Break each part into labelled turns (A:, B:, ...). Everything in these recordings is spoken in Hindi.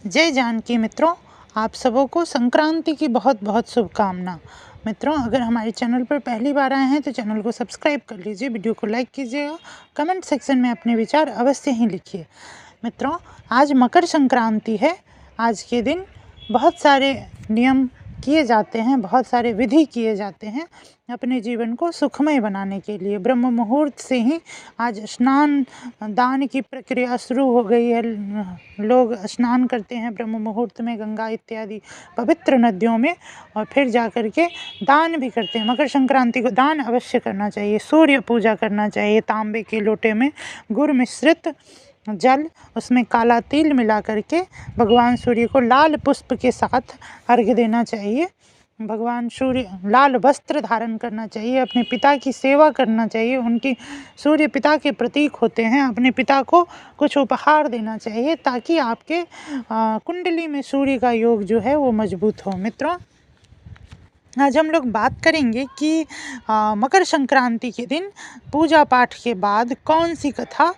A: जय जानकी मित्रों, आप सबों को संक्रांति की बहुत बहुत शुभकामना। मित्रों, अगर हमारे चैनल पर पहली बार आए हैं तो चैनल को सब्सक्राइब कर लीजिए, वीडियो को लाइक कीजिएगा, कमेंट सेक्शन में अपने विचार अवश्य ही लिखिए। मित्रों, आज मकर संक्रांति है। आज के दिन बहुत सारे नियम किए जाते हैं, बहुत सारे विधि किए जाते हैं अपने जीवन को सुखमय बनाने के लिए। ब्रह्म मुहूर्त से ही आज स्नान दान की प्रक्रिया शुरू हो गई है। लोग स्नान करते हैं ब्रह्म मुहूर्त में गंगा इत्यादि पवित्र नदियों में, और फिर जा कर के दान भी करते हैं। मकर संक्रांति को दान अवश्य करना चाहिए, सूर्य पूजा करना चाहिए। तांबे के लोटे में गुड़ मिश्रित जल, उसमें काला तिल मिला करके भगवान सूर्य को लाल पुष्प के साथ अर्घ्य देना चाहिए। भगवान सूर्य लाल वस्त्र धारण करना चाहिए, अपने पिता की सेवा करना चाहिए। उनकी सूर्य पिता के प्रतीक होते हैं। अपने पिता को कुछ उपहार देना चाहिए ताकि आपके कुंडली में सूर्य का योग जो है वो मजबूत हो। मित्रों, आज हम लोग बात करेंगे कि मकर संक्रांति के दिन पूजा पाठ के बाद कौन सी कथा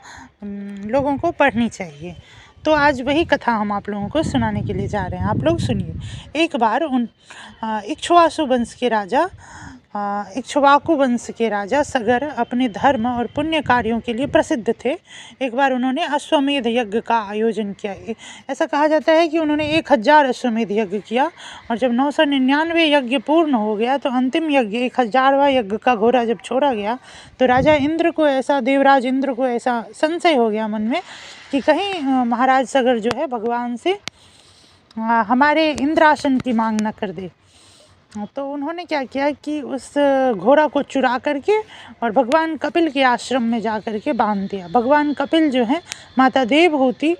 A: लोगों को पढ़नी चाहिए। तो आज वही कथा हम आप लोगों को सुनाने के लिए जा रहे हैं। आप लोग सुनिए। एक बार इक्ष्वाकु वंश के राजा सगर अपने धर्म और पुण्य कार्यों के लिए प्रसिद्ध थे। एक बार उन्होंने अश्वमेध यज्ञ का आयोजन किया। ऐसा कहा जाता है कि उन्होंने 1000 अश्वमेध यज्ञ किया, और जब 999 यज्ञ पूर्ण हो गया तो अंतिम यज्ञ 1000वां यज्ञ का घोड़ा जब छोड़ा गया तो देवराज इंद्र को ऐसा संशय हो गया मन में कि कहीं महाराज सगर जो है भगवान से हमारे इंद्रासन की मांग न कर दे। तो उन्होंने क्या किया कि उस घोड़ा को चुरा करके और भगवान कपिल के आश्रम में जा करके बांध दिया। भगवान कपिल जो है माता देवहूति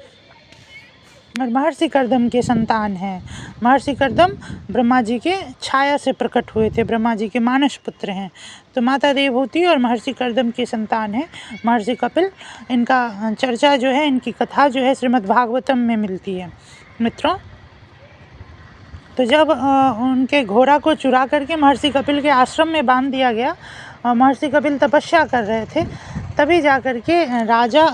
A: और महर्षि कर्दम के संतान हैं। महर्षि कर्दम ब्रह्मा जी के छाया से प्रकट हुए थे, ब्रह्मा जी के मानस पुत्र हैं। तो माता देवहूति और महर्षि कर्दम के संतान हैं महर्षि कपिल। इनका चर्चा जो है, इनकी कथा जो है श्रीमद् भागवतम में मिलती है। मित्रों, तो जब उनके घोड़ा को चुरा करके महर्षि कपिल के आश्रम में बांध दिया गया और महर्षि कपिल तपस्या कर रहे थे, तभी जा कर के राजा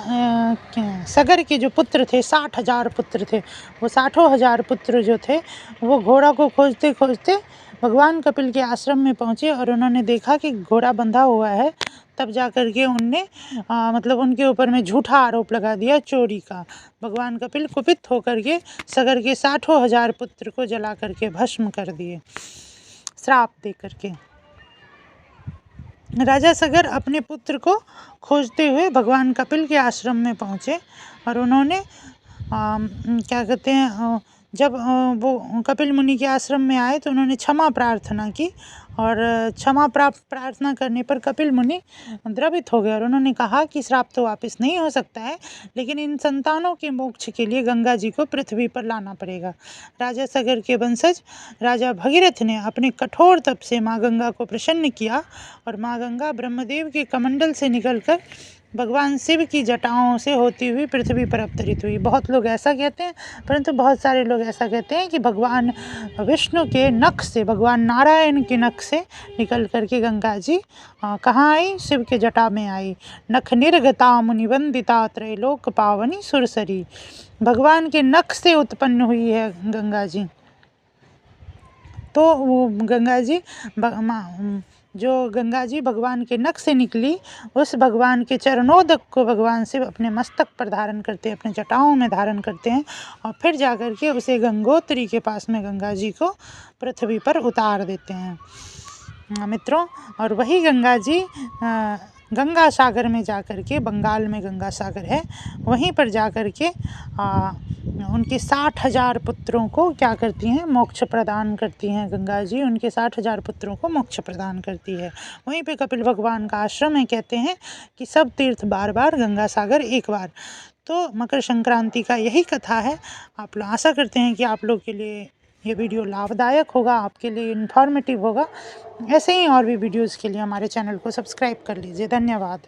A: सगर के जो पुत्र थे, 60,000 पुत्र थे, वो 60,000 पुत्र जो थे वो घोड़ा को खोजते खोजते भगवान कपिल के आश्रम में पहुँचे और उन्होंने देखा कि घोड़ा बंधा हुआ है। तब जा कर के उनने उनके ऊपर में झूठा आरोप लगा दिया चोरी का। भगवान कपिल कुपित होकर के सगर के 60,000 पुत्र को जला करके भस्म कर दिए, श्राप दे करके। राजा सगर अपने पुत्र को खोजते हुए भगवान कपिल के आश्रम में पहुँचे और उन्होंने जब वो कपिल मुनि के आश्रम में आए तो उन्होंने क्षमा प्रार्थना की, और क्षमा प्रार्थना करने पर कपिल मुनि द्रवित हो गए और उन्होंने कहा कि श्राप तो वापस नहीं हो सकता है, लेकिन इन संतानों के मोक्ष के लिए गंगा जी को पृथ्वी पर लाना पड़ेगा। राजा सगर के वंशज राजा भगीरथ ने अपने कठोर तप से माँ गंगा को प्रसन्न किया और माँ गंगा ब्रह्मदेव के कमंडल से निकलकर भगवान शिव की जटाओं से होती हुई पृथ्वी पर अवतरित हुई। बहुत लोग ऐसा कहते हैं, परंतु बहुत सारे लोग ऐसा कहते हैं कि भगवान विष्णु के नख से, भगवान नारायण के नख से निकल करके गंगा जी कहाँ आई? शिव के जटा में आई। नख निर्गता मुनिवंदिता त्रैलोक पावनी सुरसरी। भगवान के नख से उत्पन्न हुई है गंगा जी। तो वो गंगा जी भगवान के नख से निकली, उस भगवान के चरणोदक को भगवान शिव अपने मस्तक पर धारण करते हैं, अपने जटाओं में धारण करते हैं, और फिर जाकर के उसे गंगोत्री के पास में गंगा जी को पृथ्वी पर उतार देते हैं। मित्रों, और वही गंगा जी गंगा सागर में जाकर के, बंगाल में गंगा सागर है, वहीं पर जाकर के उनके 60,000 पुत्रों को क्या करती हैं? मोक्ष प्रदान करती हैं। गंगा जी उनके 60,000 पुत्रों को मोक्ष प्रदान करती है। वहीं पे कपिल भगवान का आश्रम है। कहते हैं कि सब तीर्थ बार बार, गंगा सागर एक बार। तो मकर संक्रांति का यही कथा है। आप लोग आशा करते हैं कि आप लोग के लिए ये वीडियो लाभदायक होगा, आपके लिए इन्फॉर्मेटिव होगा। ऐसे ही और भी वीडियोज़ के लिए हमारे चैनल को सब्सक्राइब कर लीजिए। धन्यवाद।